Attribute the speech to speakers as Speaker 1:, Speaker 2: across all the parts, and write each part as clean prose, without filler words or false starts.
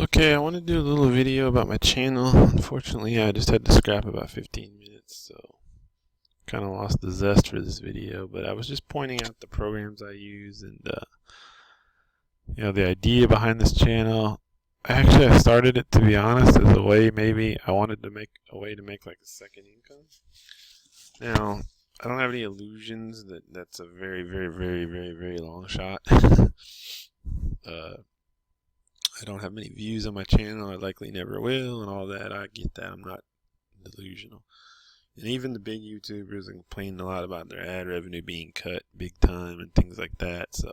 Speaker 1: Okay, I want to do a little video about my channel. Unfortunately, I just had to scrap about 15 minutes, so kind of lost the zest for this video. But I was just pointing out the programs I use and the idea behind this channel. I started it, to be honest, as a way maybe I wanted to make a way to make like a second income. Now, I don't have any illusions that that's a very, very, very, very, very long shot. I don't have many views on my channel. I likely never will, and all that. I get that. I'm not delusional. And even the big YouTubers are complaining a lot about their ad revenue being cut big time and things like that. So,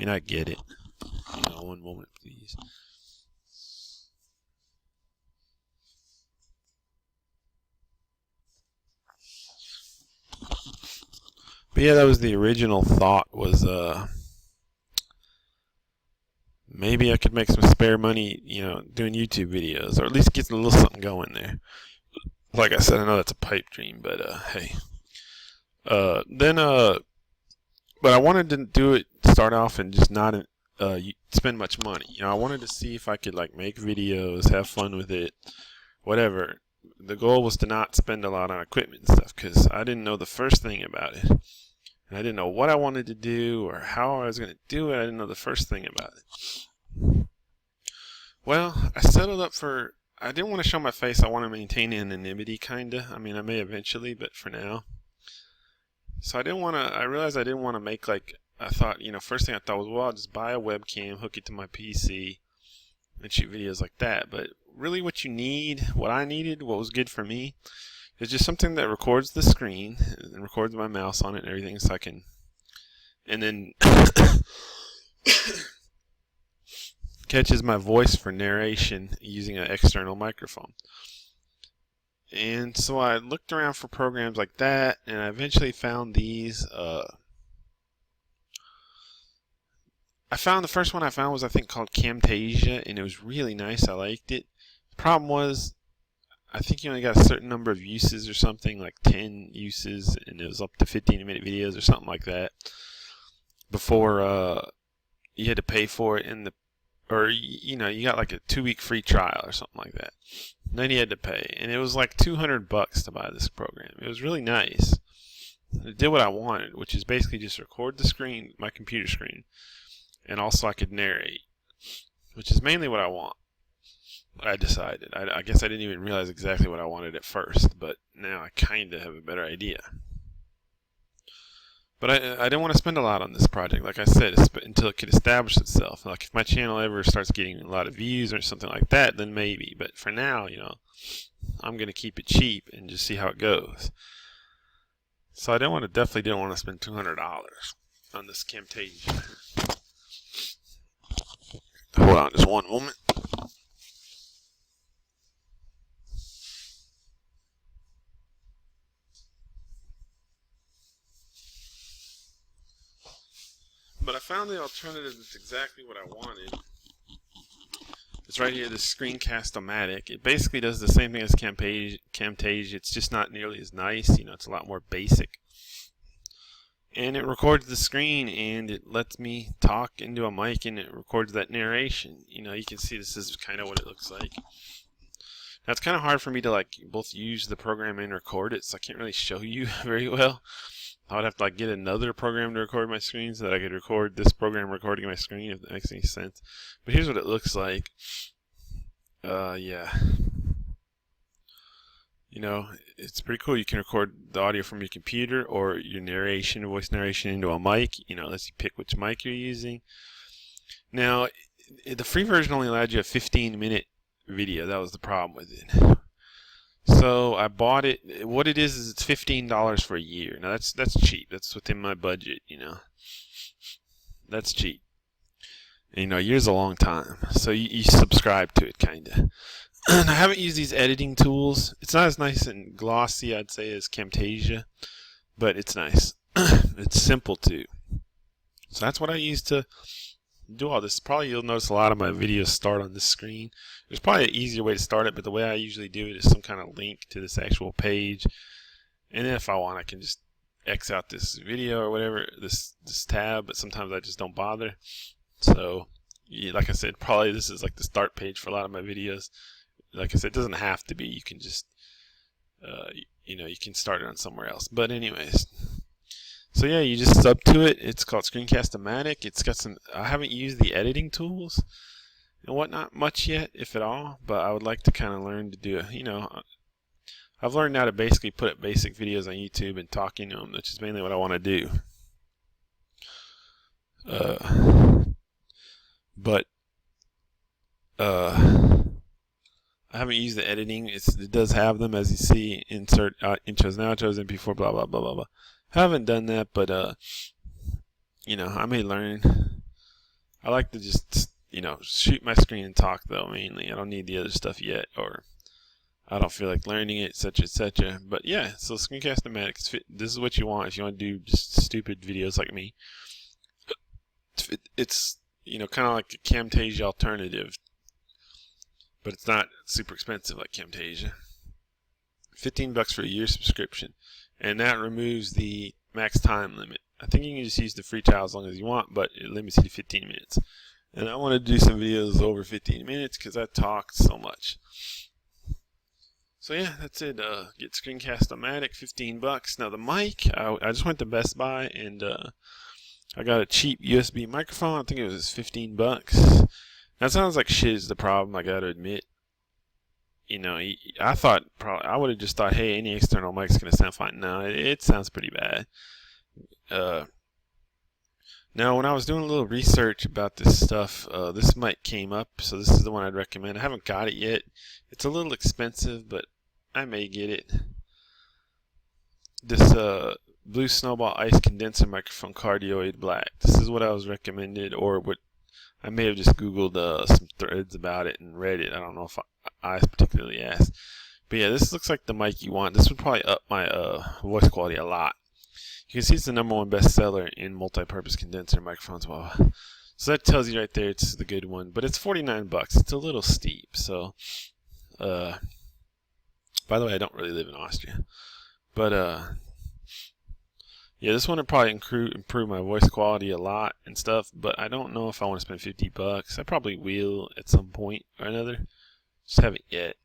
Speaker 1: I get it. One moment, please. But yeah, that was the original thought, was maybe I could make some spare money, doing YouTube videos, or at least get a little something going there. Like I said, I know that's a pipe dream, but hey. But I wanted to do it, start off and just not spend much money. I wanted to see if I could like make videos, have fun with it, whatever. The goal was to not spend a lot on equipment and stuff, because I didn't know the first thing about it. And I didn't know what I wanted to do or how I was going to do it. I didn't know the first thing about it. Well, I settled up for, I didn't want to show my face. I want to maintain anonymity, kind of. I may eventually, but for now. So I realized I didn't want to make like, I thought, first thing I thought was, well, I'll just buy a webcam, hook it to my PC, and shoot videos like that. But really what you need, what I needed, what was good for me, is just something that records the screen and records my mouse on it and everything, so I can, and then catches my voice for narration using an external microphone. And so I looked around for programs like that, and I eventually found these. The first one I found was, I think, called Camtasia, and it was really nice. I liked it. The problem was, I think you only got a certain number of uses or something, like 10 uses, and it was up to 15-minute videos or something like that, before you had to pay for it you got like a 2-week free trial or something like that. And then you had to pay, and it was like $200 to buy this program. It was really nice. It did what I wanted, which is basically just record the screen, my computer screen, and also I could narrate, which is mainly what I want. I decided. I guess I didn't even realize exactly what I wanted at first, but now I kind of have a better idea. But I didn't want to spend a lot on this project, like I said, until it could establish itself. Like if my channel ever starts getting a lot of views or something like that, then maybe. But for now, I'm going to keep it cheap and just see how it goes. So I definitely didn't want to spend $200 on this Camtasia. Hold on just one moment. But I found the alternative that's exactly what I wanted. It's right here, this Screencast-o-matic. It basically does the same thing as Camtasia. It's just not nearly as nice. It's a lot more basic. And it records the screen, and it lets me talk into a mic, and it records that narration. You can see this is kind of what it looks like. Now, it's kind of hard for me to like both use the program and record it, so I can't really show you very well. I would have to get another program to record my screen so that I could record this program recording my screen, if that makes any sense. But here's what it looks like. Yeah. It's pretty cool. You can record the audio from your computer or your voice narration into a mic. Lets you pick which mic you're using. Now, the free version only allowed you a 15-minute video. That was the problem with it. So I bought it. What it is it's $15 for a year. Now that's cheap. That's within my budget. That's cheap. And, a year's a long time. So you subscribe to it, kind of. I haven't used these editing tools. It's not as nice and glossy, I'd say, as Camtasia, but it's nice. It's simple too. So that's what I use to do all this. Probably you'll notice a lot of my videos start on this screen. There's probably an easier way to start it, but the way I usually do it is some kind of link to this actual page. And then if I want, I can just X out this video or whatever, this tab, but sometimes I just don't bother. So like I said, probably this is like the start page for a lot of my videos. Like I said, it doesn't have to be. You can just, you can start it on somewhere else. But anyways, so yeah, you just sub to it. It's called Screencast-o-matic. It's got some. I haven't used the editing tools and whatnot much yet, if at all. But I would like to kind of learn to do. I've learned now to basically put up basic videos on YouTube and talking to them, which is mainly what I want to do. But I haven't used the editing. It does have them, as you see, insert intros and outros, MP4, blah blah blah blah blah. Haven't done that, but I may learn. I like to just shoot my screen and talk though mainly. I don't need the other stuff yet, or I don't feel like learning it, etc., etc. But yeah, so Screencast-o-matic, this is what you want if you want to do just stupid videos like me. It's kind of like a Camtasia alternative, but it's not super expensive like Camtasia. $15 for a year subscription, and that removes the max time limit. I think you can just use the free trial as long as you want, but it limits you to 15 minutes. And I want to do some videos over 15 minutes because I talk so much. So yeah, that's it. Get Screencast-o-matic, $15. Now the mic, I just went to Best Buy and I got a cheap USB microphone. I think it was $15. That sounds like shit is the problem, I gotta admit. I thought I would have just thought, hey, any external mic's gonna sound fine. No, it sounds pretty bad. Now, when I was doing a little research about this stuff, this mic came up, so this is the one I'd recommend. I haven't got it yet. It's a little expensive, but I may get it. This Blue Snowball Ice Condenser Microphone Cardioid Black. This is what I was recommended, or what I may have just Googled some threads about it and read it. I don't know if I particularly asked. But yeah, this looks like the mic you want. This would probably up my voice quality a lot. You can see it's the #1 bestseller in multi-purpose condenser microphones. Well, so that tells you right there it's the good one. But it's $49. It's a little steep. So, by the way, I don't really live in Austria. But yeah, this one would probably improve my voice quality a lot and stuff. But I don't know if I want to spend $50. I probably will at some point or another. Just haven't yet.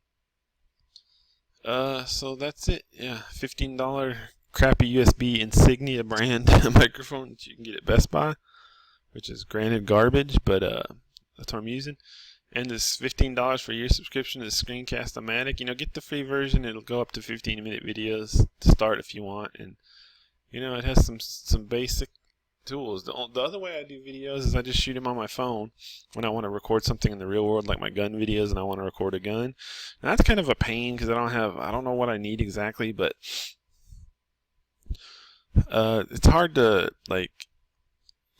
Speaker 1: So that's it. Yeah, $15 crappy USB Insignia brand microphone that you can get at Best Buy, which is granted garbage, but that's what I'm using. And this $15 for your subscription to Screencast-o-matic. Get the free version. It'll go up to 15-minute videos to start if you want, and it has some basic tools. The other way I do videos is I just shoot them on my phone when I want to record something in the real world, like my gun videos, and I want to record a gun. And that's kind of a pain because I don't know what I need exactly, but it's hard to,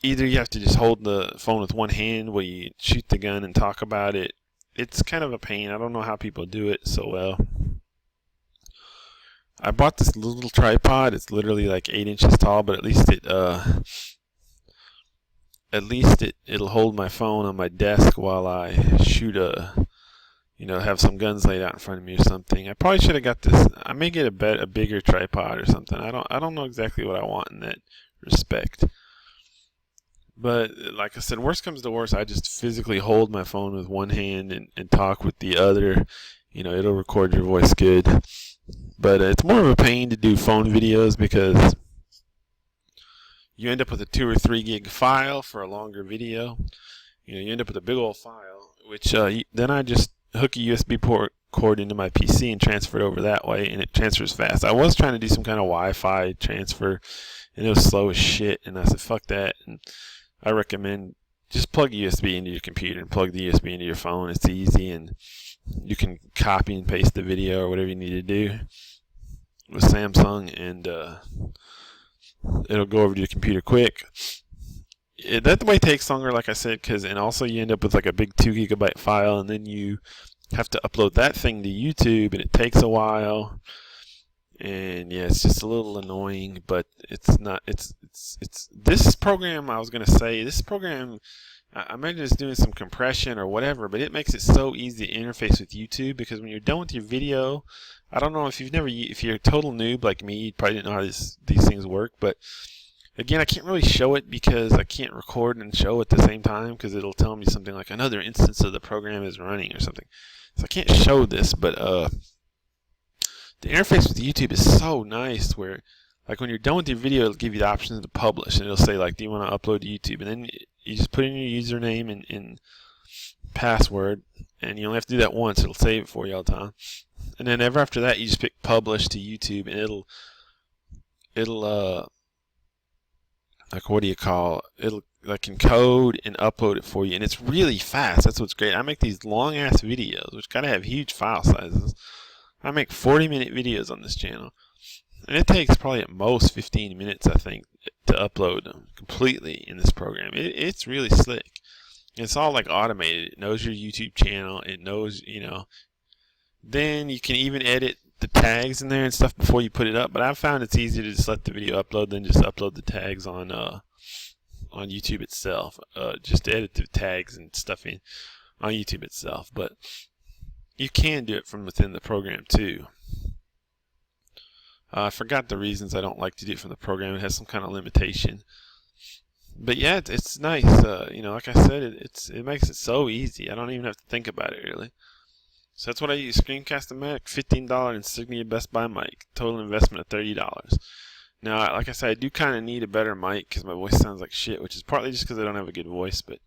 Speaker 1: either you have to just hold the phone with one hand while you shoot the gun and talk about it. It's kind of a pain. I don't know how people do it so well. I bought this little tripod. It's literally like 8 inches tall, but at least it'll hold my phone on my desk while I shoot have some guns laid out in front of me or something. I probably should have got this. I may get a bigger tripod or something. I don't know exactly what I want in that respect. But like I said, worst comes to worst, I just physically hold my phone with one hand and talk with the other. It'll record your voice good. But it's more of a pain to do phone videos because you end up with a 2 or 3 gig file for a longer video. You end up with a big old file, which then I just hook a USB cord into my PC and transfer it over that way, and it transfers fast. I was trying to do some kind of Wi-Fi transfer, and it was slow as shit, and I said, fuck that. And I recommend just plug a USB into your computer and plug the USB into your phone. It's easy, and you can copy and paste the video or whatever you need to do with Samsung, and it'll go over to your computer quick. That way takes longer, like I said, and also you end up with like a big 2 gigabyte file, and then you have to upload that thing to YouTube, and it takes a while. And yeah, it's just a little annoying, but it's not. It's this program. I was gonna say this program. I imagine it's doing some compression or whatever, but it makes it so easy to interface with YouTube, because when you're done with your video, I don't know if you're a total noob like me, you probably didn't know how these things work, but Again, I can't really show it because I can't record and show at the same time because it'll tell me something like another instance of the program is running or something. So I can't show this, but the interface with YouTube is so nice where like when you're done with your video, it'll give you the option to publish, and it'll say like, do you want to upload to YouTube? And then you just put in your username and password, and you only have to do that once. It'll save it for you all the time. And then ever after that, you just pick publish to YouTube, and it'll like, what do you call it? It'll like encode and upload it for you, and it's really fast. That's what's great. I make these long ass videos, which gotta have huge file sizes. I make 40-minute videos on this channel, and it takes probably at most 15 minutes, I think, to upload them completely in this program. It's really slick. It's all like automated. It knows your YouTube channel. It knows, Then you can even edit the tags in there and stuff before you put it up. But I've found it's easier to just let the video upload than just upload the tags on YouTube itself. Just to edit the tags and stuff in on YouTube itself. But you can do it from within the program too. I forgot the reasons I don't like to do it from the program. It has some kind of limitation. But yeah, it's nice. Like I said, it makes it so easy. I don't even have to think about it really. So that's what I use. Screencast-o-matic, $15 Insignia Best Buy mic. Total investment of $30. Now, like I said, I do kind of need a better mic because my voice sounds like shit, which is partly just because I don't have a good voice. But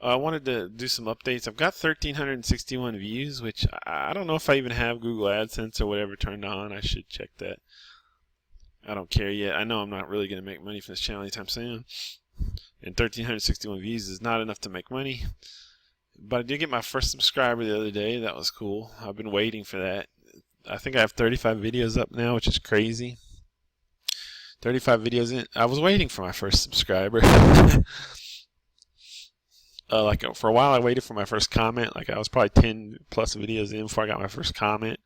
Speaker 1: I wanted to do some updates. I've got 1,361 views, which I don't know if I even have Google AdSense or whatever turned on. I should check that. I don't care yet. I know I'm not really going to make money from this channel anytime soon. And 1,361 views is not enough to make money. But I did get my first subscriber the other day. That was cool. I've been waiting for that. I think I have 35 videos up now, which is crazy. 35 videos in. I was waiting for my first subscriber. For a while I waited for my first comment. Like I was probably 10 plus videos in before I got my first comment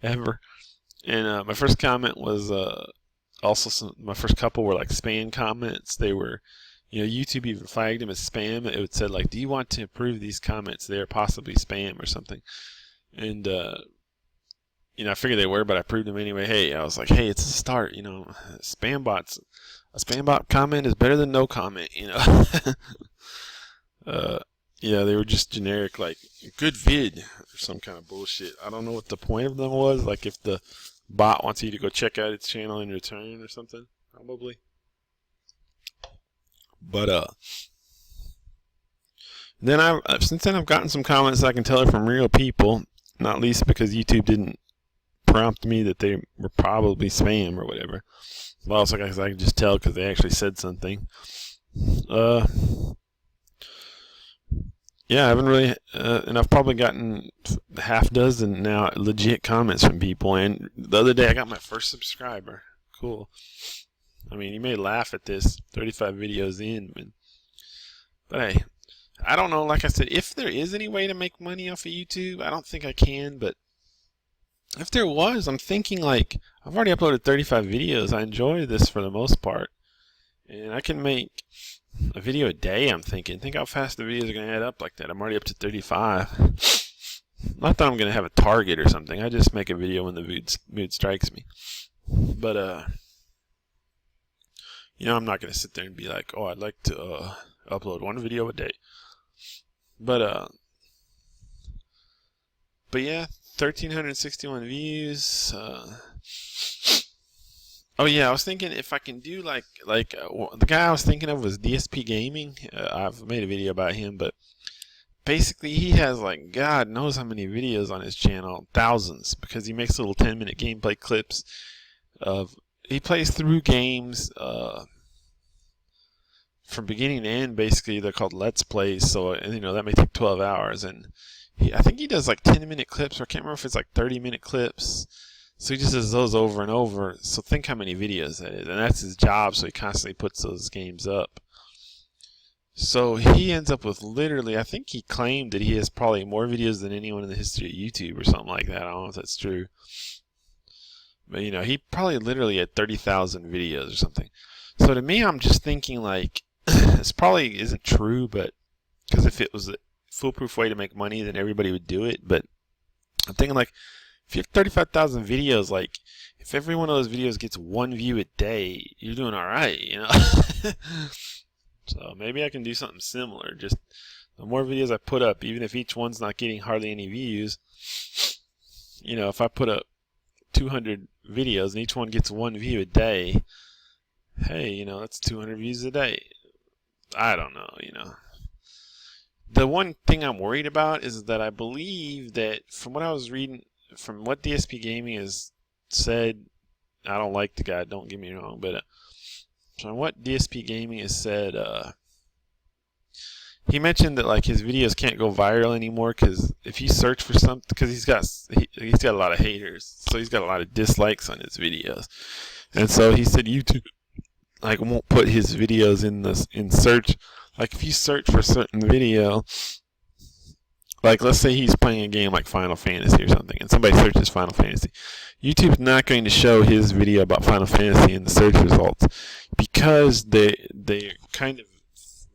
Speaker 1: ever. And my first comment was my first couple were like spam comments. They were, YouTube even flagged them as spam. It would say like, do you want to approve these comments? They are possibly spam or something. And I figured they were, but I approved them anyway. Hey, I was like, hey, it's a start. A spam bot comment is better than no comment. They were just generic, like, good vid or some kind of bullshit. I don't know what the point of them was. Like, if the bot wants you to go check out its channel in return or something, probably. But, since then I've gotten some comments I can tell are from real people, not least because YouTube didn't prompt me that they were probably spam or whatever. But also, I can just tell because they actually said something. Yeah, I haven't really, and I've probably gotten half dozen now legit comments from people. And the other day I got my first subscriber. Cool. I mean, you may laugh at this 35 videos in, but hey, I don't know. Like I said, if there is any way to make money off of YouTube, I don't think I can. But if there was, I'm thinking like I've already uploaded 35 videos. I enjoy this for the most part, and I can make a video a day. I'm thinking. Think how fast the videos are going to add up like that. I'm already up to 35. Not that I'm going to have a target or something. I just make a video when the mood strikes me. But I'm not going to sit there and be like, oh, I'd like to upload one video a day. But yeah, 1,361 views. Oh yeah, I was thinking if I can do like the guy I was thinking of was DSP Gaming. I've made a video about him, but basically he has like God knows how many videos on his channel, thousands, because he makes little 10-minute gameplay clips of he plays through games from beginning to end. Basically, they're called Let's Plays, so that may take 12 hours, and I think he does like 10-minute clips, or I can't remember if it's like 30-minute clips. So he just does those over and over. So think how many videos that is. And that's his job, so he constantly puts those games up. So he ends up with literally, I think he claimed that he has probably more videos than anyone in the history of YouTube or something like that. I don't know if that's true. But, he probably literally had 30,000 videos or something. So to me, I'm just thinking like, this probably isn't true, but because if it was a foolproof way to make money, then everybody would do it. But I'm thinking like, if you have 35,000 videos, like, if every one of those videos gets 1 view a day, you're doing all right, you know. So maybe I can do something similar. Just the more videos I put up, even if each one's not getting hardly any views, you know, if I put up 200 videos and each one gets 1 view a day, hey, you know, that's 200 views a day. I don't know, you know. The one thing I'm worried about is that I believe that from what I was reading, from what DSP Gaming has said, I don't like the guy, don't get me wrong, but from what DSP Gaming has said, he mentioned that like his videos can't go viral anymore because if you search for something, because he's got a lot of haters, so he's got a lot of dislikes on his videos, and so he said YouTube like won't put his videos in search. Like if you search for a certain video, like let's say he's playing a game like Final Fantasy or something, and somebody searches Final Fantasy, YouTube's not going to show his video about Final Fantasy in the search results because they're kind of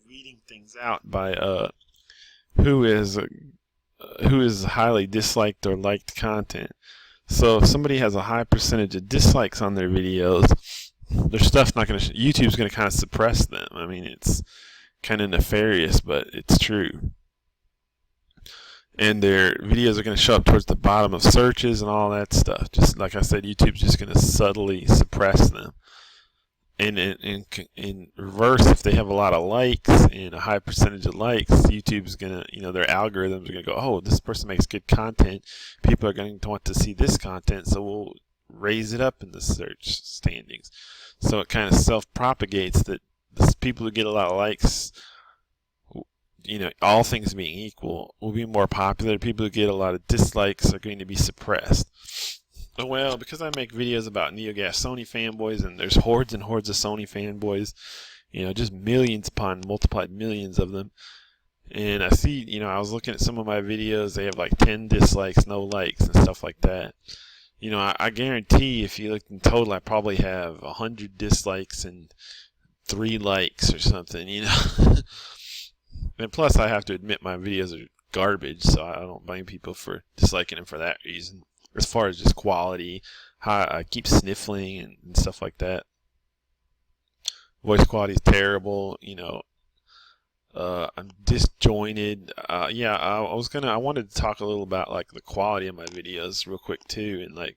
Speaker 1: weeding things out by who is highly disliked or liked content. So if somebody has a high percentage of dislikes on their videos, their stuff's not going to. YouTube's going to kind of suppress them. I mean, it's kind of nefarious, but it's true. And their videos are going to show up towards the bottom of searches and all that stuff. Just like I said, YouTube's just going to subtly suppress them. And in reverse, if they have a lot of likes and a high percentage of likes, YouTube's going to, you know, their algorithms are going to go, oh, this person makes good content. People are going to want to see this content, so we'll raise it up in the search standings. So it kind of self-propagates that the people who get a lot of likes, you know, all things being equal, will be more popular. People who get a lot of dislikes are going to be suppressed. Well, because I make videos about NeoGAF Sony fanboys, and there's hordes and hordes of Sony fanboys, you know, just millions upon multiplied millions of them. And I see, you know, I was looking at some of my videos, they have like 10 dislikes, no likes, and stuff like that. You know, I guarantee if you look in total, I probably have 100 dislikes and 3 likes or something, you know. And plus, I have to admit my videos are garbage, so I don't blame people for disliking them for that reason. As far as just quality, how I keep sniffling and stuff like that. Voice quality is terrible, you know. I'm disjointed. Yeah, I wanted to talk a little about like the quality of my videos real quick too, and like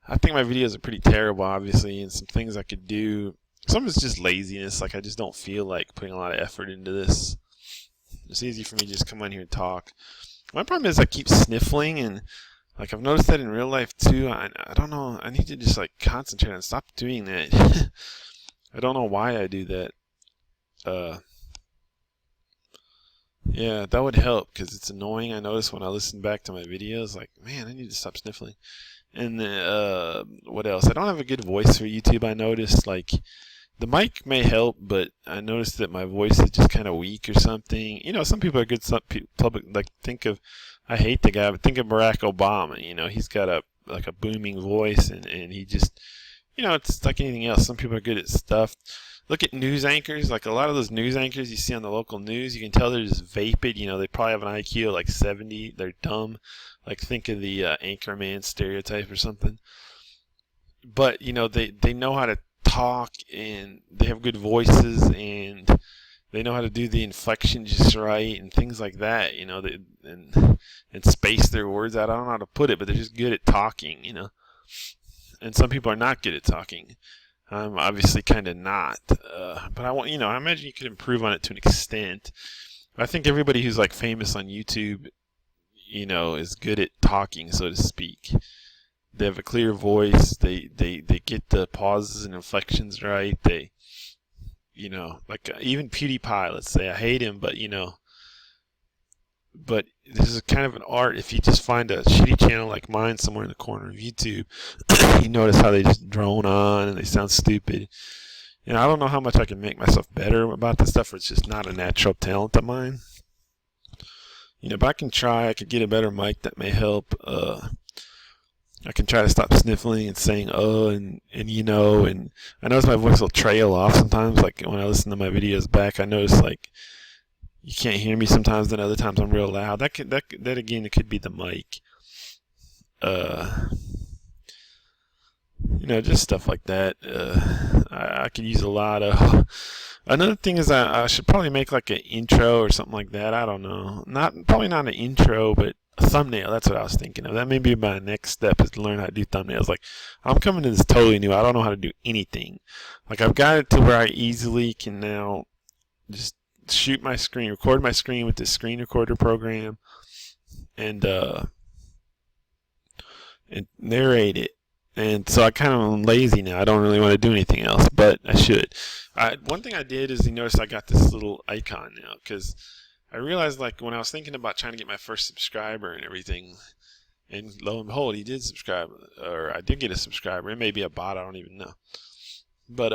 Speaker 1: I think my videos are pretty terrible, obviously, and some things I could do. Some of it's just laziness. Like I just don't feel like putting a lot of effort into this. It's easy for me to just come on here and talk. My problem is I keep sniffling, and like I've noticed that in real life too. I don't know. I need to just like concentrate and stop doing that. I don't know why I do that. Yeah, that would help because it's annoying. I notice when I listen back to my videos, like, man, I need to stop sniffling. And what else? I don't have a good voice for YouTube. I noticed like the mic may help, but I noticed that my voice is just kind of weak or something. You know, some people are good. Some people like I hate the guy, but think of Barack Obama. You know, he's got a booming voice, and he just, you know, it's like anything else. Some people are good at stuff. Look at news anchors. Like a lot of those news anchors you see on the local news, you can tell they're just vapid. You know, they probably have an IQ of like 70. They're dumb. Like think of the anchorman stereotype or something. But you know, they know how to talk, and they have good voices, and they know how to do the inflection just right and things like that. You know, and space their words out. I don't know how to put it, but they're just good at talking. You know, and some people are not good at talking. I'm obviously kind of not, but I want, you know, I imagine you could improve on it to an extent. I think everybody who's like famous on YouTube, you know, is good at talking, so to speak. They have a clear voice. They get the pauses and inflections right. They, you know, like even PewDiePie. Let's say I hate him, but you know, but this is kind of an art. If you just find a shitty channel like mine somewhere in the corner of YouTube, you notice how they just drone on and they sound stupid. And I don't know how much I can make myself better about this stuff, or it's just not a natural talent of mine. You know, but I can try. I could get a better mic that may help. I can try to stop sniffling and saying and you know, and I notice my voice will trail off sometimes. Like when I listen to my videos back, I notice like you can't hear me sometimes, then other times I'm real loud. That again, it could be the mic. you know, just stuff like that. I could use a lot of. Another thing is I should probably make like an intro or something like that. I don't know. Probably not an intro, but a thumbnail. That's what I was thinking of. That may be my next step, is to learn how to do thumbnails. Like, I'm coming to this totally new. I don't know how to do anything. Like, I've got it to where I easily can now just shoot my screen, record my screen with this screen recorder program, and narrate it. And so I kind of am lazy now. I don't really want to do anything else, but I should. One thing I did is, you notice I got this little icon now, because I realized, like, when I was thinking about trying to get my first subscriber and everything, and lo and behold, he did subscribe, or I did get a subscriber. It may be a bot, I don't even know. But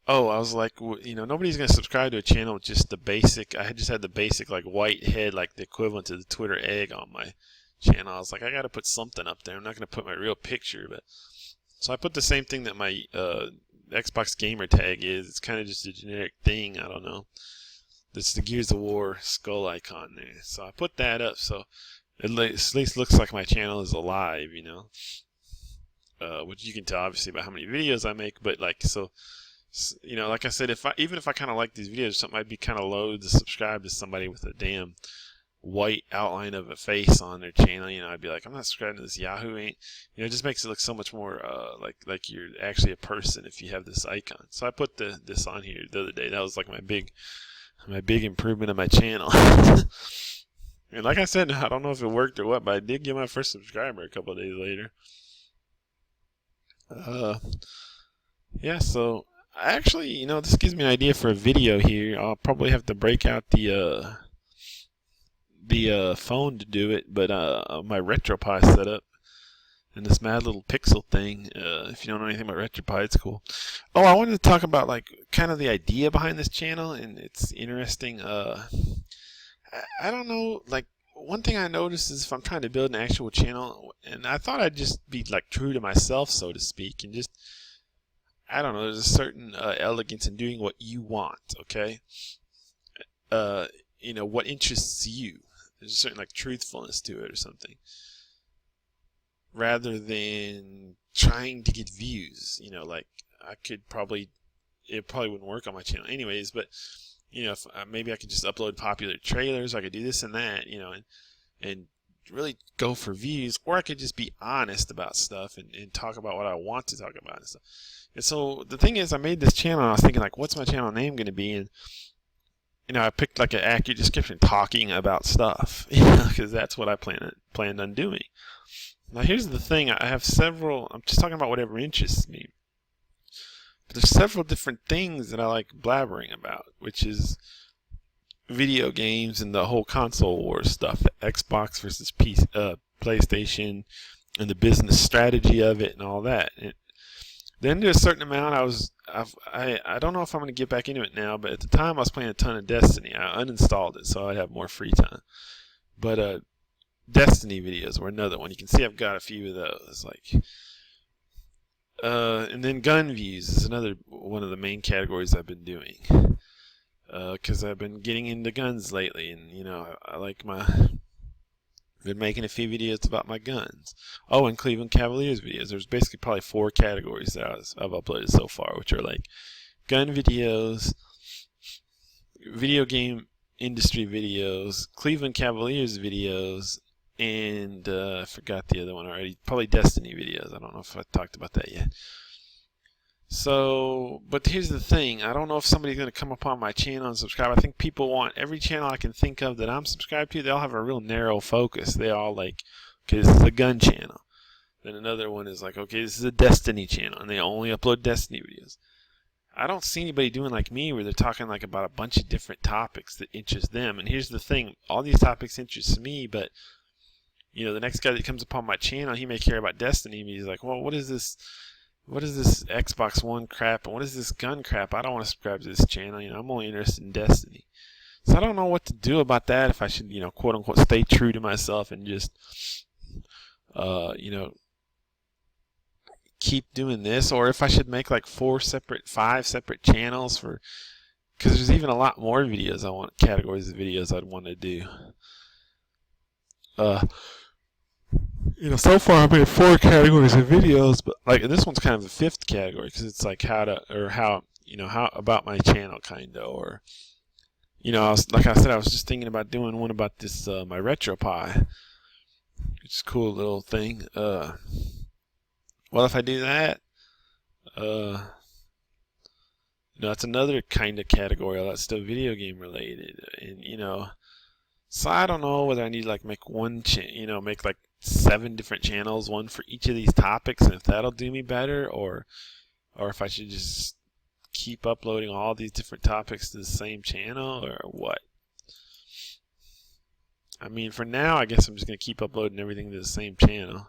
Speaker 1: oh, I was like, you know, nobody's gonna subscribe to a channel with just the basic. I just had the basic, like, white head, like the equivalent to the Twitter egg on my channel. I was like, I gotta put something up there. I'm not gonna put my real picture, but so I put the same thing that my Xbox gamer tag is. It's kind of just a generic thing. I don't know. That's the Gears of War skull icon there. So I put that up, so it at least looks like my channel is alive, you know. Which you can tell obviously by how many videos I make. But like, so you know, like I said, even if I kind of like these videos or something, I'd be kind of loath to subscribe to somebody with a damn white outline of a face on their channel. You know, I'd be like, I'm not subscribing to this Yahoo. You know, it just makes it look so much more like you're actually a person if you have this icon. So I put this on here the other day. That was like my big improvement of my channel. And like I said, I don't know if it worked or what, but I did get my first subscriber a couple of days later. Yeah, so actually, you know, this gives me an idea for a video here. I'll probably have to break out the phone to do it, but my RetroPie setup and this mad little pixel thing. If you don't know anything about RetroPie, it's cool. Oh, I wanted to talk about like kind of the idea behind this channel, and it's interesting. I don't know, like one thing I noticed is if I'm trying to build an actual channel, and I thought I'd just be like true to myself, so to speak, and just, I don't know, there's a certain elegance in doing what you want, okay? You know, what interests you. There's a certain like truthfulness to it or something, rather than trying to get views. You know, like it probably wouldn't work on my channel anyways, but you know, if maybe I could just upload popular trailers, I could do this and that, you know, and really go for views, or I could just be honest about stuff and talk about what I want to talk about and stuff. And so the thing is, I made this channel and I was thinking like, what's my channel name going to be? And you know, I picked like an accurate description, talking about stuff, you know, because that's what I planned on doing. Now here's the thing, I have several, I'm just talking about whatever interests me. But there's several different things that I like blabbering about, which is video games and the whole console war stuff, Xbox versus PlayStation, and the business strategy of it and all that. And then to a certain amount, I don't know if I'm going to get back into it now, but at the time I was playing a ton of Destiny. I uninstalled it so I'd have more free time. But Destiny videos were another one. You can see I've got a few of those. Like, and then gun views is another one of the main categories I've been doing. Because I've been getting into guns lately, and you know, I like been making a few videos about my guns. Oh, and Cleveland Cavaliers videos. There's basically probably 4 categories that I've uploaded so far, which are like gun videos, video game industry videos, Cleveland Cavaliers videos, and I forgot the other one already. Probably Destiny videos. I don't know if I talked about that yet. So, but here's the thing. I don't know if somebody's going to come upon my channel and subscribe. I think people want every channel I can think of that I'm subscribed to. They all have a real narrow focus. They all like, okay, this is a gun channel. Then another one is like, okay, this is a Destiny channel, and they only upload Destiny videos. I don't see anybody doing like me where they're talking like about a bunch of different topics that interest them. And here's the thing. All these topics interest me, but you know, the next guy that comes upon my channel, he may care about Destiny, and he's like, well, what is this Xbox One crap, and what is this gun crap? I don't want to subscribe to this channel. You know, I'm only interested in Destiny. So I don't know what to do about that, if I should, you know, quote unquote stay true to myself and just you know, keep doing this, or if I should make like 5 separate channels for, because there's even a lot more videos categories of videos I'd want to do. So far I've made 4 categories of videos, but like this one's kind of the 5th category because it's like how about my channel kind of, or like I said, I was just thinking about doing one about this my RetroPie. It's a cool little thing. Well, if I do that, that's another kind of category that's still video game related, and so I don't know whether I need to like make make like 7 different channels, one for each of these topics, and if that'll do me better, or if I should just keep uploading all these different topics to the same channel, or what. I mean, for now, I guess I'm just gonna keep uploading everything to the same channel.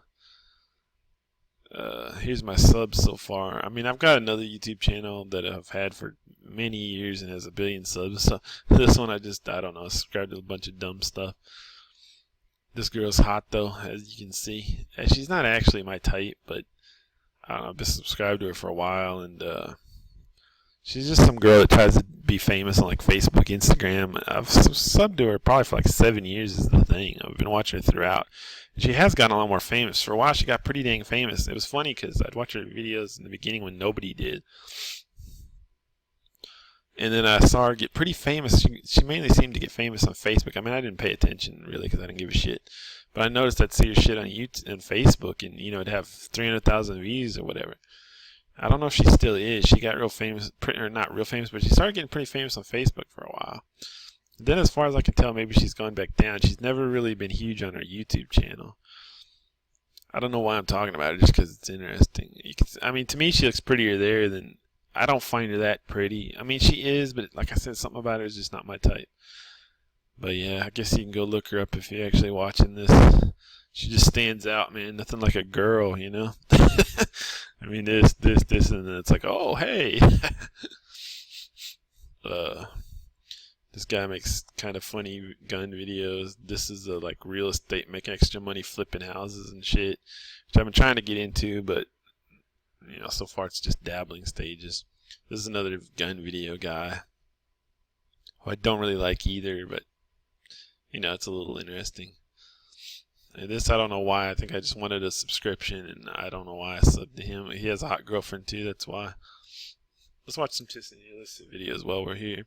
Speaker 1: Here's my subs so far. I mean, I've got another YouTube channel that I've had for many years and has 1 billion subs. So this one I don't know, subscribed to a bunch of dumb stuff. This girl's hot though, as you can see. She's not actually my type, but I don't know, I've been subscribed to her for a while, and she's just some girl that tries to be famous on like Facebook, Instagram. I've subbed to her probably for like 7 years is the thing. I've been watching her throughout. She has gotten a lot more famous. For a while, she got pretty dang famous. It was funny because I'd watch her videos in the beginning when nobody did. And then I saw her get pretty famous. She mainly seemed to get famous on Facebook. I mean, I didn't pay attention really because I didn't give a shit. But I noticed I'd see her shit on YouTube and Facebook, and it'd have 300,000 views or whatever. I don't know if she still is. She got real famous, or not real famous, but she started getting pretty famous on Facebook for a while. Then, as far as I can tell, maybe she's gone back down. She's never really been huge on her YouTube channel. I don't know why I'm talking about it, just because it's interesting. I mean, to me, she looks prettier there than... I don't find her that pretty. I mean, she is, but like I said, something about her is just not my type. But yeah, I guess you can go look her up if you're actually watching this. She just stands out, man. Nothing like a girl, I mean, this, and then it's like, oh, hey. This guy makes kind of funny gun videos. This is like real estate, making extra money flipping houses and shit, which I've been trying to get into, but so far it's just dabbling stages. This is another gun video guy who I don't really like either, but it's a little interesting. And this, I don't know why. I think I just wanted a subscription, and I don't know why I subbed to him. He has a hot girlfriend too, that's why. Let's watch some Tiffany illicit videos while we're here.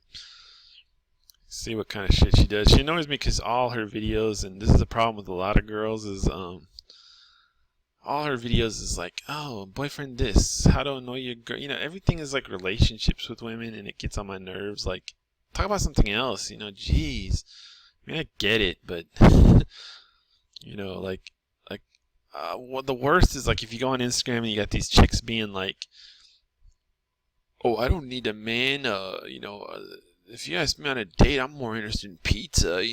Speaker 1: See what kind of shit she does. She annoys me because all her videos, and this is the problem with a lot of girls, is all her videos is like, oh, boyfriend this, how to annoy your girl. Everything is like relationships with women, and it gets on my nerves. Like, talk about something else, jeez. I mean, I get it, but the worst is like if you go on Instagram and you got these chicks being like, oh, I don't need a man, if you ask me on a date, I'm more interested in pizza,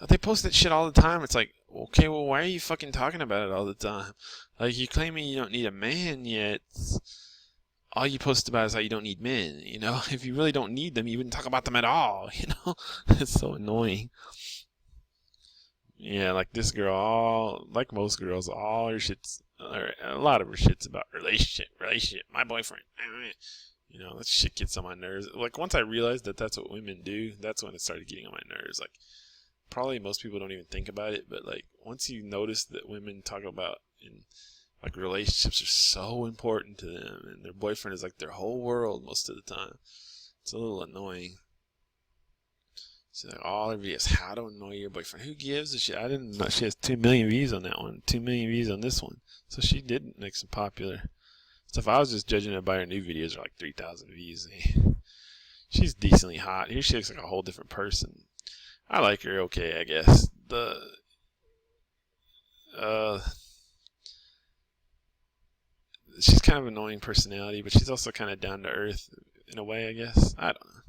Speaker 1: They post that shit all the time. It's like, okay, well, why are you fucking talking about it all the time? Like, you're claiming you don't need a man, yet all you post about is how you don't need men, If you really don't need them, you wouldn't talk about them at all, It's so annoying. Yeah, like this girl, like most girls, all her shit's, or a lot of her shit's about relationship, my boyfriend. That shit gets on my nerves. Like, once I realized that that's what women do, that's when it started getting on my nerves. Like, probably most people don't even think about it, but like, once you notice that women talk about, like, relationships are so important to them, and their boyfriend is like their whole world most of the time, it's a little annoying. So like, all her videos, how to annoy your boyfriend. Who gives a shit? I didn't know she has 2 million views on that one, 2 million views on this one. So she did make some popular stuff. I was just judging her by her new videos, are like 3,000 views. She's decently hot. Here she looks like a whole different person. I like her okay, I guess. She's kind of an annoying personality, but she's also kind of down to earth in a way, I guess. I don't know.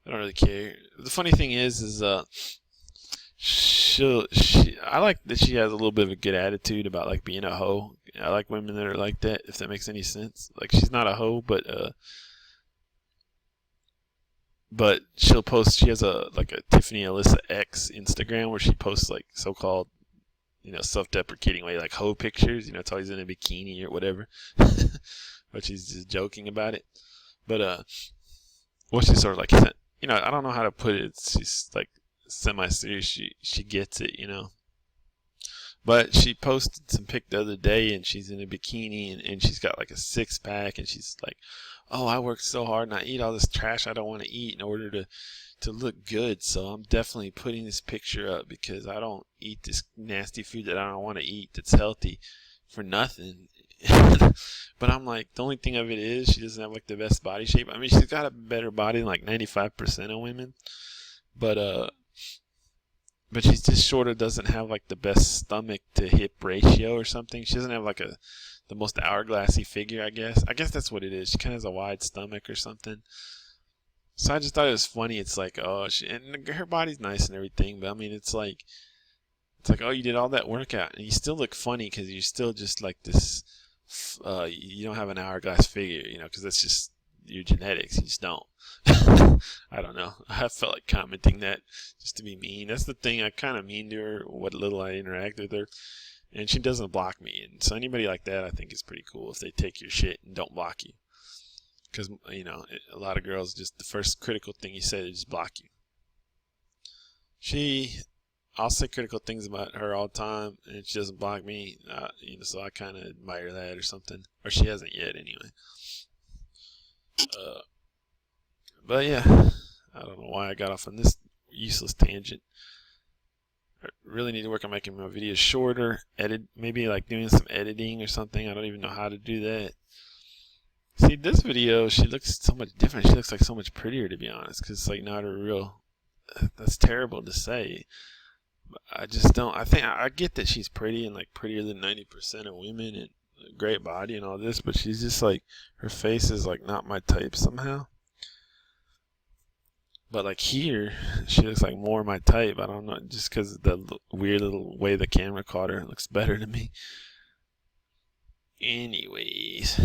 Speaker 1: I don't really care. The funny thing is I like that she has a little bit of a good attitude about like being a hoe. I like women that are like that, if that makes any sense. Like, she's not a hoe, but she'll post. She has a Tiffany Alyssa X Instagram where she posts like so-called, self-deprecating way, like hoe pictures. It's always in a bikini or whatever, but she's just joking about it. But she's sort of like, I don't know how to put it. She's like semi-serious. She gets it, But she posted some pic the other day, and she's in a bikini, and she's got like a 6-pack, and she's like, "Oh, I worked so hard, and I eat all this trash I don't want to eat in order to look good. So I'm definitely putting this picture up because I don't eat this nasty food that I don't want to eat that's healthy for nothing." But I'm like, the only thing of it is she doesn't have like the best body shape. I mean, she's got a better body than like 95% of women, but she's just shorter, doesn't have like the best stomach to hip ratio or something. She doesn't have like the most hourglassy figure, I guess. I guess that's what it is. She kind of has a wide stomach or something. So I just thought it was funny. It's like, oh, and her body's nice and everything, but I mean, it's like, oh, you did all that workout and you still look funny because you're still just like this. You don't have an hourglass figure, because that's just your genetics. You just don't. I don't know. I felt like commenting that just to be mean. That's the thing. I kind of mean to her, what little I interact with her, and she doesn't block me. And so anybody like that, I think, is pretty cool if they take your shit and don't block you. Because, a lot of girls, just the first critical thing you say, they just block you. I'll say critical things about her all the time, and she doesn't block me, so I kind of admire that or something. Or she hasn't yet, anyway. But yeah, I don't know why I got off on this useless tangent. I really need to work on making my videos shorter, maybe like doing some editing or something. I don't even know how to do that. See, this video, she looks so much different. She looks like so much prettier, to be honest, because it's like not a real, that's terrible to say. I just don't. I get that she's pretty and like prettier than 90% of women and a great body and all this, but she's just like, her face is like not my type somehow. But like here, she looks like more my type. I don't know, just because of the weird little way the camera caught her, it looks better to me. Anyways.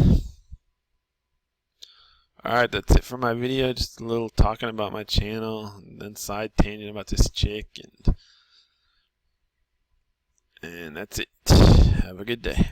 Speaker 1: Alright, that's it for my video. Just a little talking about my channel and then side tangent about this chick, and that's it. Have a good day.